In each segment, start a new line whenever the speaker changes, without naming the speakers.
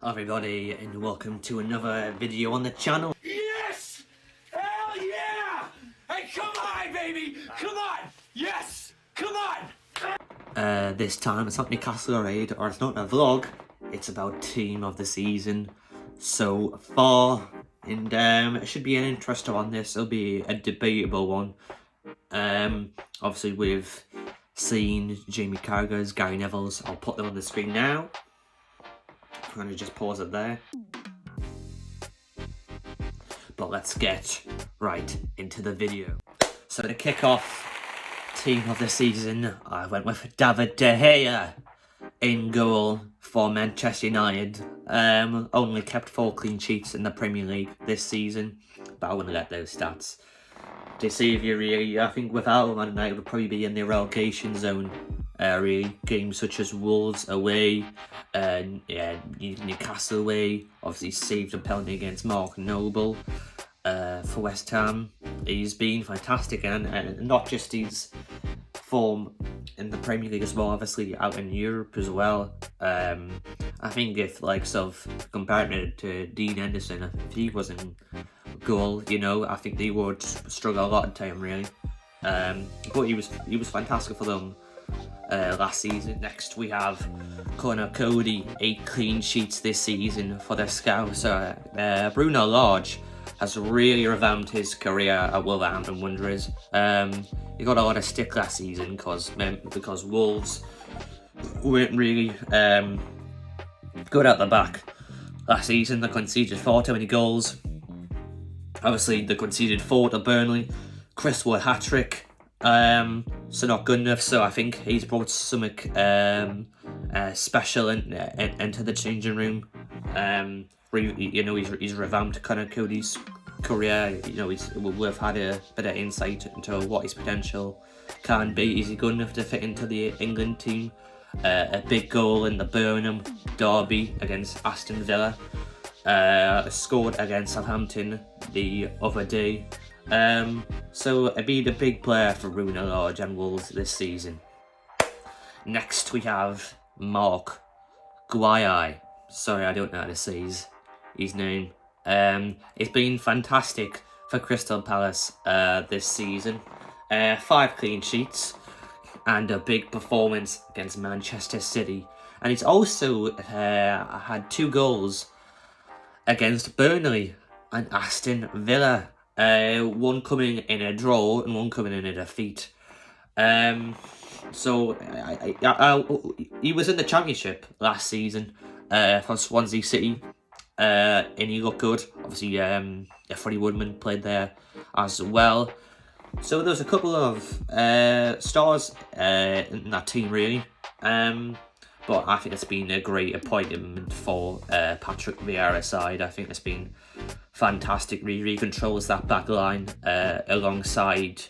Hello everybody and welcome to another video on the channel.
Yes! Hell yeah! Hey, come on, baby! Come on! Yes! Come on!
This time it's not Newcastle raid, or it's not a vlog, it's about team of the season so far. And it should be an interesting one. This will be a debatable one. Obviously we've seen Jamie Carragher's, Gary Neville's. I'll put them on the screen now. I'm going to just pause it there. But let's get right into the video. So to kick off team of the season, I went with David De Gea in goal for Manchester United. Only kept 4 clean sheets in the Premier League this season, but I wouldn't let those stats deceive you really. I think without Man United would probably be in the relegation zone. Really, games such as Wolves away, Newcastle away, obviously saved a penalty against Mark Noble for West Ham. He's been fantastic, and not just his form in the Premier League as well, obviously out in Europe as well. I think if comparing it to Dean Henderson, if he was in goal, I think they would struggle a lot in time really. But he was fantastic for them last season. Next we have Conor Cody, 8 clean sheets this season for the Scouts. Bruno Lage has really revamped his career at Wolverhampton Wanderers. He got a lot of stick last season because Wolves weren't really good at the back last season. They conceded far too many goals. Obviously they conceded 4 to Burnley. Chris Wood hat-trick. So not good enough. So I think he's brought something special into the changing room. He's revamped Conor Cody's career. We've had a bit of insight into what his potential can be. Is he good enough to fit into the England team? A big goal in the Birmingham derby against Aston Villa. Scored against Southampton the other day. So it'd be the big player for Bruno Lage and Wolves this season. Next we have Mark Guai. Sorry, I don't know how to say his name. It's been fantastic for Crystal Palace this season. 5 clean sheets and a big performance against Manchester City. And he's also had 2 goals against Burnley and Aston Villa. One coming in a draw and one coming in a defeat. So he was in the Championship last season for Swansea City, and he looked good. Obviously, Freddie Woodman played there as well. So there's a couple of stars in that team really. But I think it's been a great appointment for Patrick Vieira's side. I think it's been fantastic. Really controls that back line alongside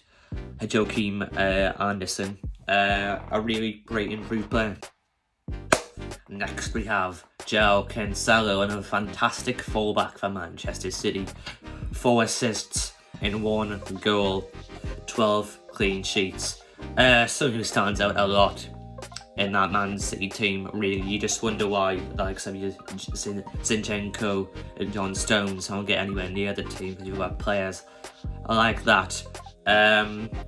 Joachim Anderson. A really great improved player. Next we have Kensello, and a fantastic fullback for Manchester City. 4 assists in 1 goal, 12 clean sheets. Someone who stands out a lot in that Man City team, really. You just wonder why, like some of Zinchenko and John Stones don't get anywhere near the team, because you've got players like that.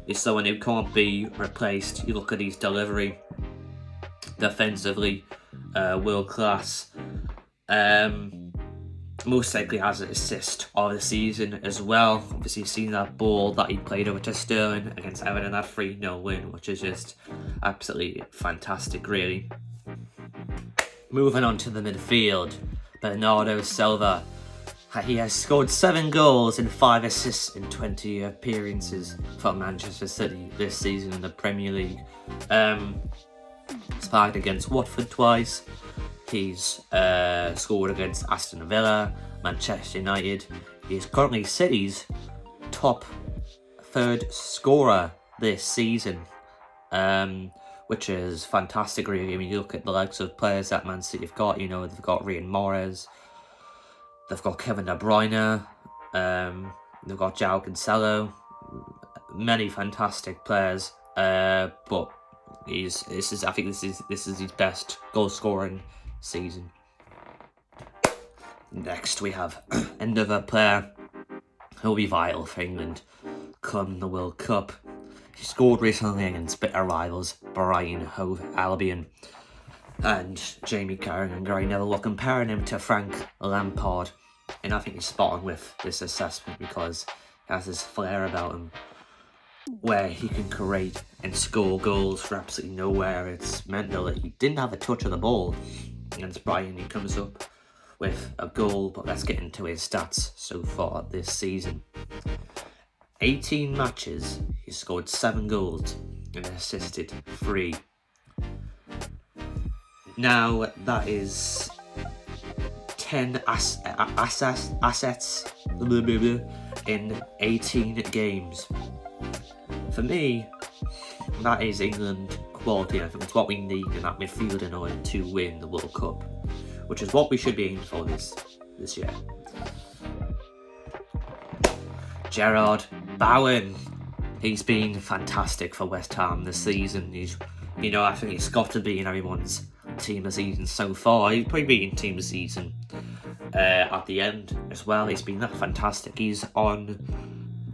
It's someone who can't be replaced. You look at his delivery, defensively, world class. Most likely has an assist of the season as well. Obviously, you've seen that ball that he played over to Sterling against Everton, that 3-0 win, which is just absolutely fantastic, really. Moving on to the midfield, Bernardo Silva. He has scored 7 goals and 5 assists in 20 appearances for Manchester City this season in the Premier League. Sparked against Watford twice. He's scored against Aston Villa, Manchester United. He's currently City's top 3rd scorer this season, which is fantastic really. I mean, you look at the likes of players that Man City have got, they've got Riyad Mahrez, they've got Kevin De Bruyne, they've got João Cancelo, many fantastic players, but I think this is his best goal scoring season. Next we have another player who'll be vital for England come the World Cup. He scored recently against bitter rivals Brighton, Hove Albion, and Jamie Carragher and Gary Neville were comparing him to Frank Lampard, and I think he's spot on with this assessment because he has this flair about him where he can create and score goals from absolutely nowhere. It's mental that he didn't have a touch of the ball against Brighton. He comes up with a goal, but let's get into his stats so far this season. 18 matches, he scored 7 goals and assisted 3. Now that is 10 assets in 18 games. For me, that is England quality. I think it's what we need in that midfield in order to win the World Cup, which is what we should be aiming for this year. Gerard Bowen, he's been fantastic for West Ham this season. I think he's got to be in everyone's team of the season so far. He'll probably be in team of the season at the end as well. He's been that fantastic. He's on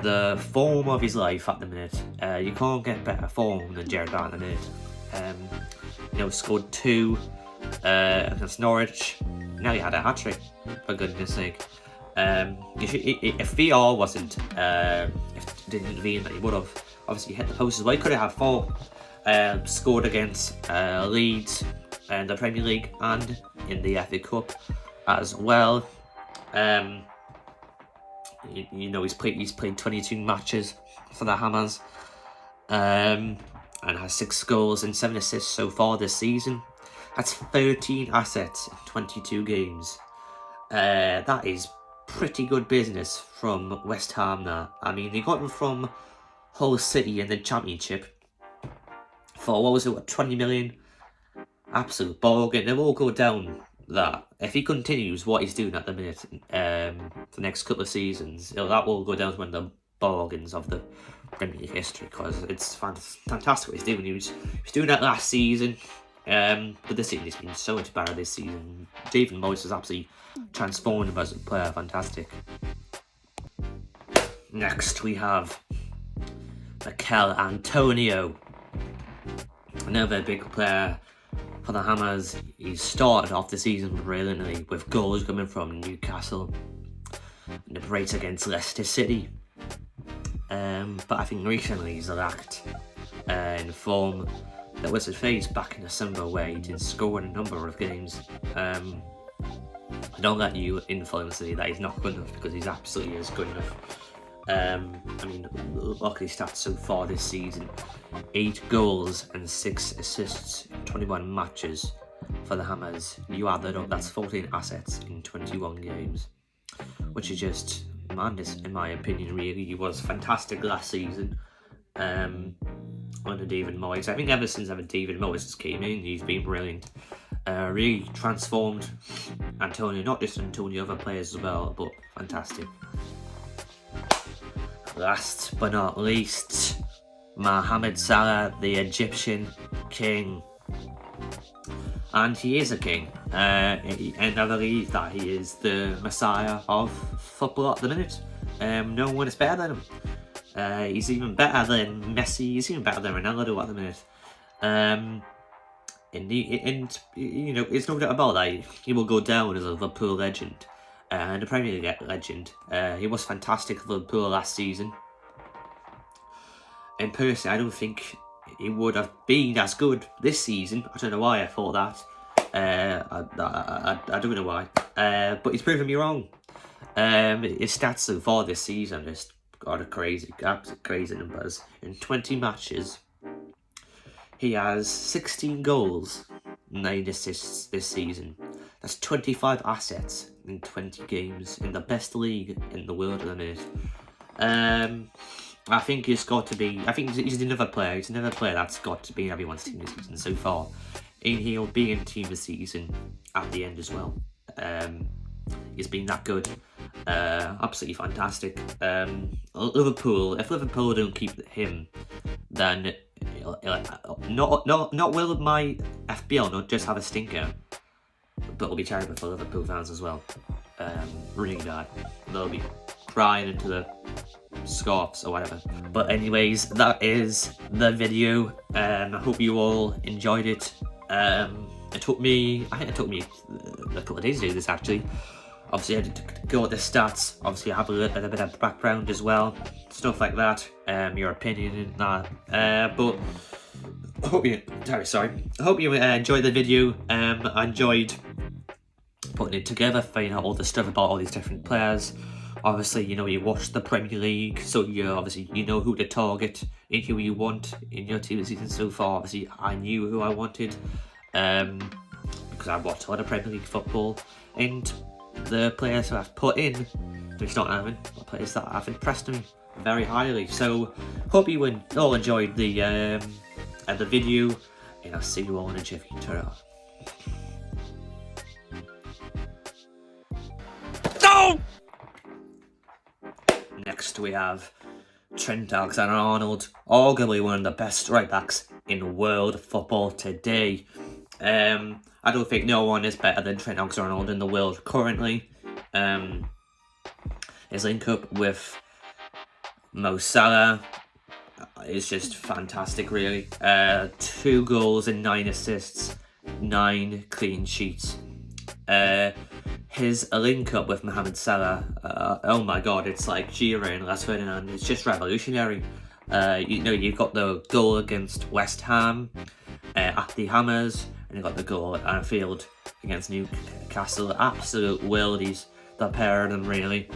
the form of his life at the minute. You can't get better form than Gerard Bowen at the minute. Scored 2 against Norwich. Now he had a hat-trick, for goodness sake. If VR wasn't, if it didn't intervene, that he would have obviously hit the post as well. He could have had 4. Scored against Leeds in the Premier League and in the FA Cup as well. He's played 22 matches for the Hammers, and has 6 goals and 7 assists so far this season. That's 13 assets in 22 games. That is pretty good business from West Ham there. I mean, they got him from Hull City in the Championship for 20 million? Absolute bargain. They will go down that. If he continues what he's doing at the minute, for the next couple of seasons, that will go down to one of the bargains of the Premier League history, because it's fantastic what he's doing. He was doing that last season, but this season he's been so much better this season. David Moyes has absolutely transformed him as a player. Fantastic. Next we have Mikel Antonio, another big player for the Hammers. He started off the season brilliantly with goals coming from Newcastle and the breaks against Leicester City. But I think recently he's lacked in form. There was a phase back in December where he didn't score in a number of games. Don't let you influence me that he's not good enough, because he's absolutely is good enough. Look at his stats so far this season. 8 goals and 6 assists in 21 matches for the Hammers. You add that up, that's 14 assets in 21 games, which is just madness in my opinion. Really, he was fantastic last season under David Moyes. I think ever since David Moyes came in, he's been brilliant. Really transformed Antonio, not just Antonio, other players as well, but fantastic. Last but not least, Mohamed Salah, the Egyptian king. And he is a king, and I believe that he is the messiah of football at the minute. No one is better than him. He's even better than Messi, he's even better than Ronaldo at the minute. It's no doubt about that. He will go down as a Liverpool legend. And a Premier League legend. He was fantastic for Liverpool last season. And personally, I don't think he would have been as good this season. I don't know why I thought that. I don't know why. But he's proven me wrong. His stats so far this season just got absolute crazy numbers. In 20 matches, he has 16 goals, 9 assists this season. That's 25 assets in 20 games in the best league in the world at the minute. I think he's got to be. I think he's another player. He's another player that's got to be in everyone's team this season so far. And he'll be in team this season at the end as well. He's been that good. Absolutely fantastic. Liverpool. If Liverpool don't keep him, then not will my FBL not just have a stinker, but it'll be terrible for Liverpool fans as well. really bad. They'll be crying into the scarves or whatever. But anyways, that is the video. I hope you all enjoyed it. I think it took me a couple of days to do this actually. Obviously I had to go at the stats, obviously I have a little bit of background as well, stuff like that, your opinion and that. But I hope you, enjoyed the video. I enjoyed putting it together, finding out all the stuff about all these different players. Obviously, you know, you watch the Premier League, so you know who to target and who you want in your team this season so far. Obviously, I knew who I wanted because I watched a lot of Premier League football, and the players who I've put in, there's not having players that have impressed me very highly. So, hope you all enjoyed the video, and I'll see you all in a jiffy. Ta-ra. No! Next we have Trent Alexander-Arnold, arguably one of the best right backs in world football today. I don't think no one is better than Trent Alexander-Arnold in the world currently. His link up with Mo Salah is just fantastic, really. 2 goals and 9 assists, 9 clean sheets. His link up with Mohamed Salah, oh my god, it's like Gerard and Les Ferdinand. It's just revolutionary. You know, you've got the goal against West Ham at the Hammers, and you've got the goal at Anfield against Newcastle. Absolute worldies, the pair of them, really.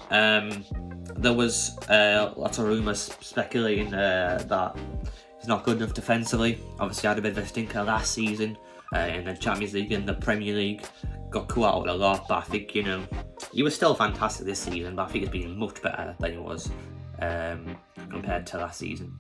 There was lots of rumours speculating that he's not good enough defensively. Obviously, had a bit of a stinker last season in the Champions League and the Premier League. Got caught out a lot, but I think, you know, he was still fantastic this season, but I think he's been much better than he was compared to last season.